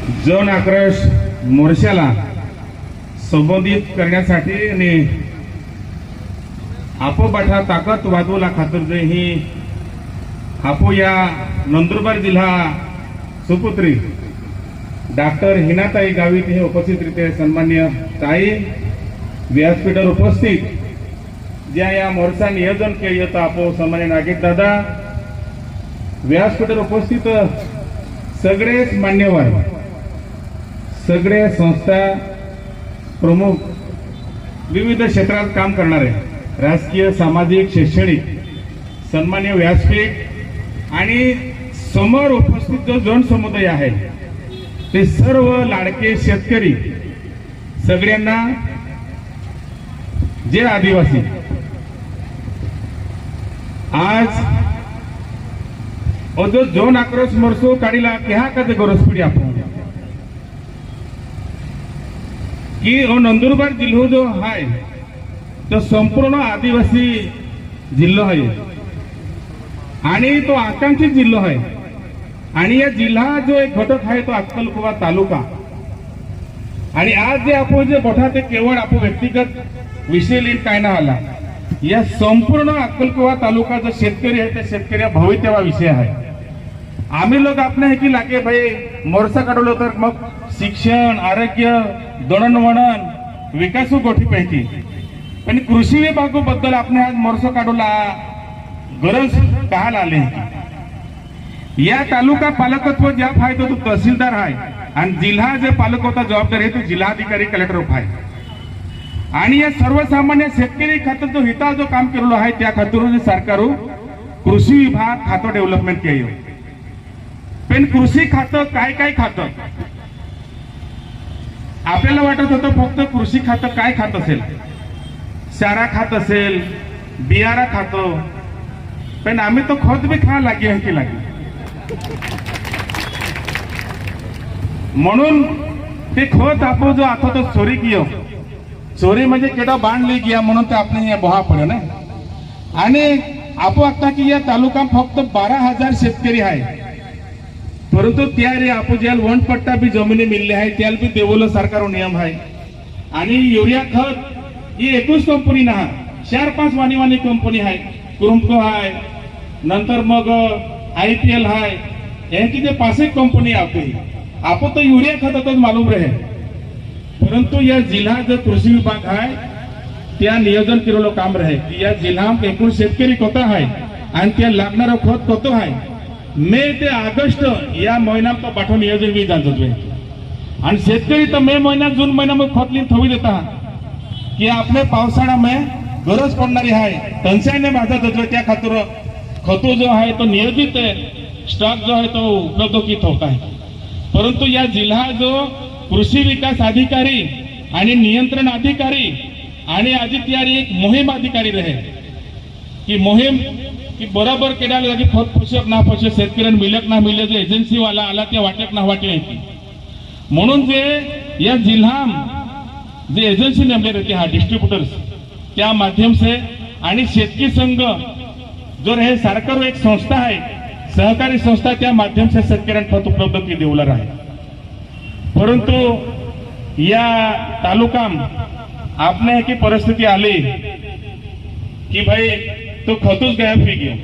जन आक्रोश मोर्चाला संबोधित करण्यासाठी आणि आपोबाठा ताकद वाजवला खातर जे ही आपो या नंदुरबार जिल्हा सुपुत्री डॉक्टर हिनाताई गावित हे उपस्थित रीते सन्मान्य ताई व्यासपीठावर उपस्थित ज्या या मोर्चा नियोजन केले होतं आपो सन्मान्य नागेश दादा व्यासपीठावर उपस्थित सगळेच मान्यवर सगळे संस्था प्रमुख विविध क्षेत्रात काम करणारे राजकीय सामाजिक शैक्षणिक सन्मान्य व्यासपीठ आणि समोर उपस्थित जो जन समुदाय आहे ते सर्व लाडके शेतकरी सगळ्यांना जे आदिवासी आज जो जन आक्रोश मोर्चो काढीला क्या कधी गरज पडी आपण की नंदुरबार जिल्हो जो आहे तो संपूर्ण आदिवासी जिल्हा आहे आणि तो आकांक्षित जिल्हा आहे आणि या जिल्हा जो एक घटक आहे तो अक्कलकुवा तालुका आणि आज जे आपण जे मोठा ते केवळ आपण व्यक्तिगत विषय लिहित काय ना आला या संपूर्ण अक्कलकुवा तालुका जो शेतकरी आहे त्या शेतकऱ्या भवितव्या विषय आहे आम्ही लोक आपले की लागे भाई मोर्चा काढवलो तर मग शिक्षण आरोग्य दळणवळण विकासू गोष्टीपैकी पण कृषी विभागाबद्दल आपण आज मोर्चा काढवला गरज काल आले या तालुका पालकत्व ज्या फायदा तो तहसीलदार आहे आणि जिल्हा जे पालकत्व जबाबदार आहे तो जिल्हाधिकारी कलेक्टर आहे आणि या सर्वसामान्य शेतकरी खात्यात जो हिता जो काम केलेलो आहे त्या खात्यावर सरकार कृषी विभाग खातं डेव्हलपमेंट केलं पण कृषी खातं काय काय खातं आपल्याला वाटत होतं फक्त कृषी खातं काय खात असेल चारा खात असेल बियारा खातं पण आम्ही तो खत भी खा लागे आहे की लागे म्हणून ते खत आपण जो आता तो चोरी कियो चोरी म्हणजे केडा बांधली गया म्हणून ते आपण बोहा पडे ना आणि आपण आता की या तालुका फक्त 12,000 शेतकरी आहे परंतु त्या रे आपण ज्याला वनपट्टा बी जमिनी मिळले आहे त्याला बी देवलं सरकार नियम आहे आणि युरिया खत ही एकच कंपनी ना 4-5 वाणी कंपनी आहे कुरुमको आहे नंतर मग IPL है यांची जे 5 कंपनी आती आपण तो युरिया खतातच मालूम रहे परंतु या जिल्हा जो कृषी विभाग है त्या नियोजन केलेलं काम रहे की या जिल्हा एकूण शेतकरी कोता है आणि त्या लागणारं खत कोतो है मे ते ऑगस्ट या महिन्यात तो पाठवून नियोजन बी जाणतो आणि शेतकरी तर मे महिन्यात जून महिन्यामध्ये खत लिहून थवी देता की आपले पावसाळा में गरज पडणारी आहे टंचाईने माझा जातो त्या खातर खतो जो है तो नियोजित स्टॉक जो है तो उपलब्ध की होता है परंतु या जिल्हा जो कृषी विकास अधिकारी आणि नियंत्रण अधिकारी आणि आधी एक मोहीम अधिकारी रहे की मोहीम की बरोबर केडायला लागे खत पोषक ना पोषक शेतकऱ्यांना मिलक ना मिले जो एजन्सी वाला आला त्या वाटेक ना वाटे म्हणून जे या जिल्हा जे एजन्सी नेमले रहते हा डिस्ट्रीब्यूटर्स त्या माध्यम से आणि शेतकी संघ जो रहे सरकार एक संस्था है सहकारी संस्था त्या माध्यम से शेतकऱ्यांना खत उपलब्ध की देवलर आहे परंतु या तालुका आपने की परिस्थिती आली की भाई तो खतच गायब होई गया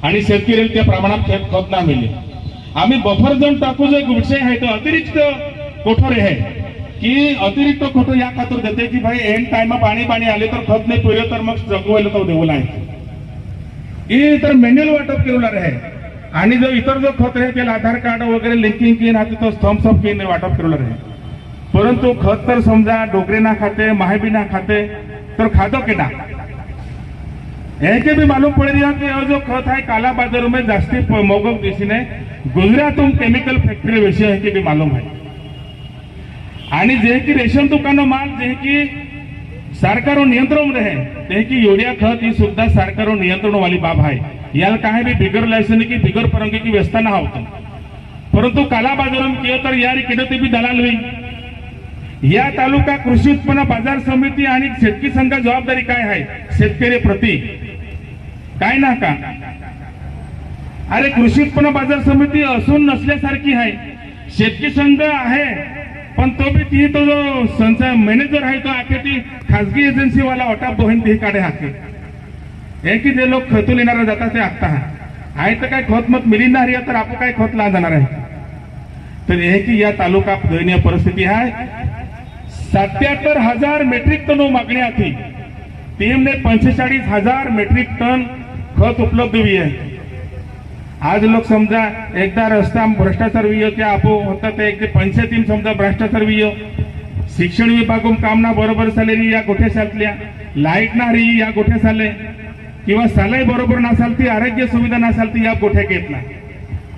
आणि शेतकऱ्याला त्या प्रमाणात खत ना मिले आम्ही बफर झोन टाकू जो एक विषय आहे तो अतिरिक्त कठोर है की अतिरिक्त खत या खातर देते की भाई एंड टाइम पाणी आले तर खत नाही पुरे तर मग जगवायला तो देवला आहे की तर मेन्युअल वाटप केलेलं आहे आणि जो इतर जो खत आहे त्याला आधार कार्ड वगैरे लिंकिंग केन हाते तो थम्स अप केन वाटप केलेलं आहे परंतु खत तर समजा डोकरे ना खाते माहेबी ना खाते तर खादो केना ऐसे भी मालूम पड़ रहा कि जो खत है काला बाजार में जास्ती मोगक देशी ने गुजरात केमिकल फैक्ट्री विषय है कि भी मालूम है आणि जे की रेशन दुकानों माल जे की सरकार नियंत्रण रहे ते की यूरिया खत ही सुद्धा सरकार नियंत्रण वाली बाब है याला काय भी बिगर लायसन की बिगर परवानगी की व्यवस्था ना होता परंतु काला बाजार में किया तर यार किडते भी दलाल हुई या तालुका कृषी उत्पन्न बाजार समिती आणि शेतकरी संघ जबाबदारी काय आहे शेतकरी प्रति काय ना का अरे कृषी उत्पन्न बाजार समिती असून नसल्यासारखी आहे शेतकी संघ आहे, पण तो बी ती तो जो संचा मॅनेजर आहे तो आखे ती खाजगी एजन्सीवाला वाटा बोहीन ती काढे हाके हे की जे लोक खतून येणारा जातात ते आत्ता आहे तर काय खत मत मिळणार आहे तर आपण काय खत ला जाणार आहे. तर हे की या तालुका दयनीय परिस्थिती आहे. 77,000 मेट्रिक टन मागणी आती टीमने 45,000 मेट्रिक टन खत उपलब्ध हुई है. आज लोग समजा एकदा रस्ता भ्रष्टाचार वियो त्या आपो होता ते एक पंचायतीन समजा भ्रष्टाचार वियो शिक्षण विभागून कामना बरोबर चालेली या गोठ्या चालतल्या लाईट ना रही या गोठ्या चाले किंवा सालाय बरोबर नसालती आरोग्य सुविधा नसालती या गोठ्या घेतला.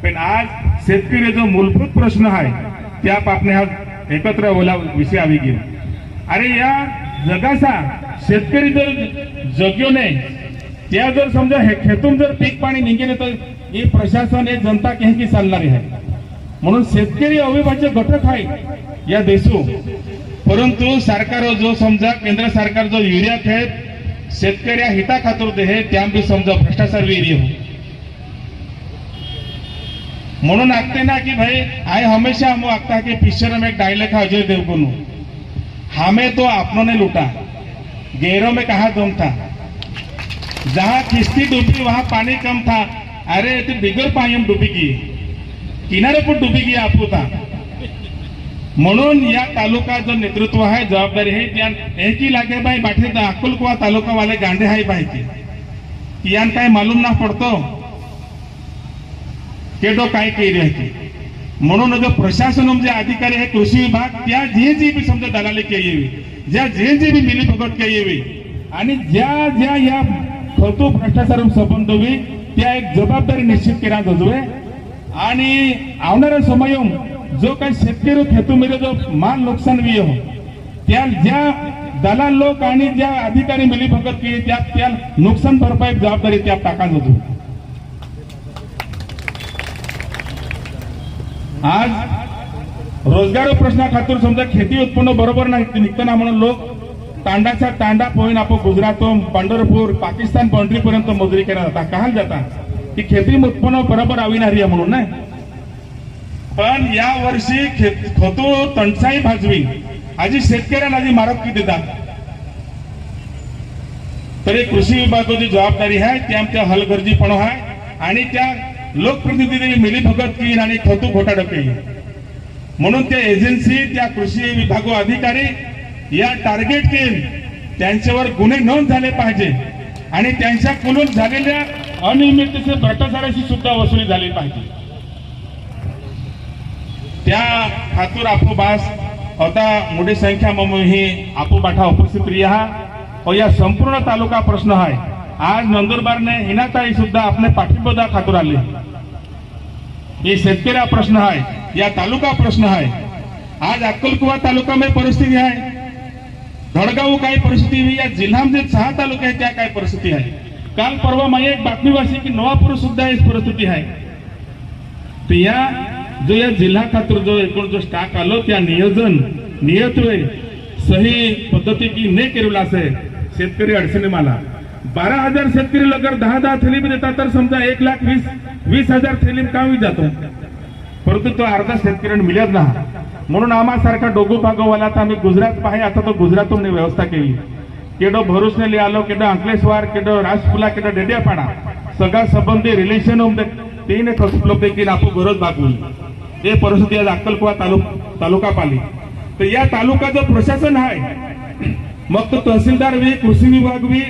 पण आज शेतकरी जो मूलभूत प्रश्न आहे त्या आपने आज एकत्र बोला विषय आवी गेलो. अरे या जगाचा शेतकरी जर जग्यो नाही त्या जर समजा हे खेतून जर पीक पाणी निघेल तर हे प्रशासन हे जनता की चालणारी आहे. म्हणून शेतकरी अविभाज्य घटक आहे या देशो. परंतु सरकार जो समजा केंद्र सरकार जो युरिया खेळ शेतकऱ्या हिता खातर दे हे त्या बी समजा भ्रष्टाचार वेरी हो. म्हणून आखते ना कि भाई आए हमेशा हम आखता कि पिक्चर में एक डायलॉग है अजय देवगन हमें तो अपनों ने लूटा गैरों में कहा दम था जहां किश्ती डूबी वहां पानी कम था. अरे तो बिगर पानी हम डूबी की किनारे पर डूबी की आपको था. म्हणून या तालुका जो नेतृत्व है जबाबदारी है त्या एक ही लागे भाई बाटे अक्कलकुवा तालुका वाले गांडे है भाई की यान काय मालूम ना पड़तो केडो काय केली आहे. म्हणून जो प्रशासन म्हणजे अधिकारी आहे कृषी विभाग त्या जे बी समजा दलाली केली ज्या जे बी मिली भगत केली आणि ज्या ज्या या खतो भ्रष्टाचार संबंध होई त्या एक जबाबदारी निश्चित केला जाजवे. आणि आवणाऱ्या समयम जो काही शेतकरी खेतूमध्ये जो माल नुकसान भी हो त्या ज्या दलाल लोक आणि ज्या अधिकारी मिली भगत केली त्या नुकसान भरपाई जबाबदारी त्या टाका जाजवे. आज रोजगार प्रश्ना खातर समजा खेती उत्पन्न बरोबर नाही निघताना म्हणून लोक तांडाचा तांडा पोईन आपण गुजरातून पंढरपूर पाकिस्तान बाउंड्री पर्यंत मजुरी करायला जातात. काल जातात की खेती उत्पन्न बरोबर आविणारी आहे म्हणून नाही. पण या वर्षी खतो टंचाई भाजवी आजी शेतकऱ्यांना आजी मारक देतात. तर कृषी विभागाची जबाबदारी आहे त्या आमच्या हलगर्जीपणा आहे आणि त्या लोकप्रतिनिधी मिली भगत की आणि खतो घोटाळा केली. म्हणून त्या एजन्सी त्या कृषी विभाग अधिकारी या टार्गेट केल त्यांच्यावर गुन्हे नोंद झाले पाहिजे आणि त्यांच्याकडून झालेल्या अनियमिततेचे भ्रष्टाचाराची सुद्धा वसुली झाली पाहिजे. त्या खातूर आपो बास आता मोठी संख्या मग ही आपो बाठा उपस्थित रिहा और या संपूर्ण तालुका प्रश्न आहे. आज नंदुरबार ने हिनाताई सुद्धा अपने पाठिंबा खातूर आले. ये शेतकऱ्या प्रश्न है या तालुका प्रश्न है. आज अक्कलकुवा तालुका में परिस्थिति है धडगाव काय परिस्थिती हुई या जिल्हा में 6 तालुके हैं त्या काय परिस्थिती है. काल परवा मैं एक बातमी वाची की नवापूर सुद्धा इस परिस्थिती है. तो या जो या जिल्हा खातर जो एकूण जो स्टाक आलो त्या नियोजन नियतवे सही पद्धती की ने केलेला से शेतकरी अडचणी मला 12,000 शेतकरी लगर 10 थैली भी देता तर समजा 1,20,000 थैली काम जातो. परंतु तो अर्धा शेतकऱ्यांना मिळत ना. म्हणून आम्हासारखा डोगो भागोवाला तर आम्ही गुजरात पाहे आता तो गुजरातून व्यवस्था केली. केडो भरूचने ले आलो केडो अंकलेश्वर केडो राजपुला केडो डेडियापाडा सगळा संबंधी रिलेशन तीन उपलब्ध की आपू गरज भागवली. हे परिस्थिती आज अक्कलकुवा तालुका पाली. तर या तालुकाचं प्रशासन आहे मग तो तहसीलदार वी कृषी विभाग वी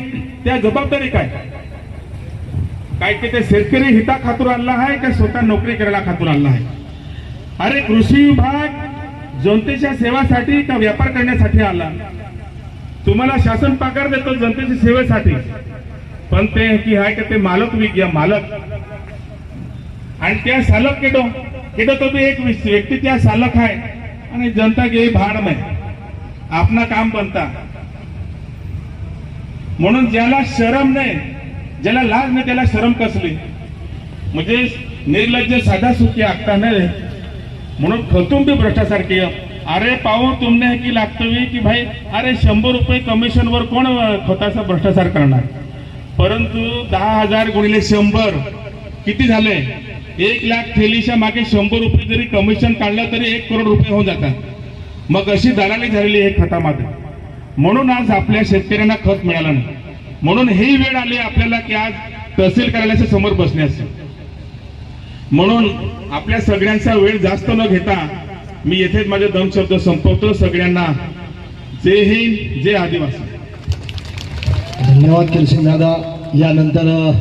त्या जबाबदारी काय की ते शेतकरी हिता खातूर आणला आहे का स्वतः नोकरी करायला खातूर आणला आहे. अरे कृषी विभाग जनतेच्या सेवासाठी का व्यापार करण्यासाठी आला. तुम्हाला शासन पगार देतो जनतेच्या सेवेसाठी पण ते की आहे की ते मालक वी घ्या मालक आणि त्या सालक केडो केडो तो भी एक व्यक्ती त्या सालक आहे आणि जनता के भाड में अपना काम बनता. म्हणून ज्याला शरम नाही ज्याला लाज नाही त्याला शरम कसली म्हणजे निर्लज्ज साधा सुखी आखता नाही. म्हणून खतून भी भ्रष्टाचार किया. अरे पाहू तुमने की लागतवी की भाई अरे 100 रुपये कमिशन वर कोण खताचा भ्रष्टाचार करणार. परंतु 10,000 गुणिले 100 किती झाले 1,00,000 थैलीच्या मागे 100 रुपये जरी कमिशन काढलं तरी 1 करोड रुपये होऊन जातात। मग अशी दलाली झालेली आहे खतामध्ये, म्हणून आज आपल्या शेतकऱ्यांना खत मिळालं नाही। म्हणून ही वेळ आली आपल्याला की आज तहसील कार्यालयाच्या समोर बसण्याची। म्हणून आपल्या सगळ्यांचा वेळ जास्त न घेता मी येथेच माझे 2 शब्द संपवतो। सगळ्यांना जय हिंद, जय आदिवासी। धन्यवाद केलसिंग दादा। यानंतर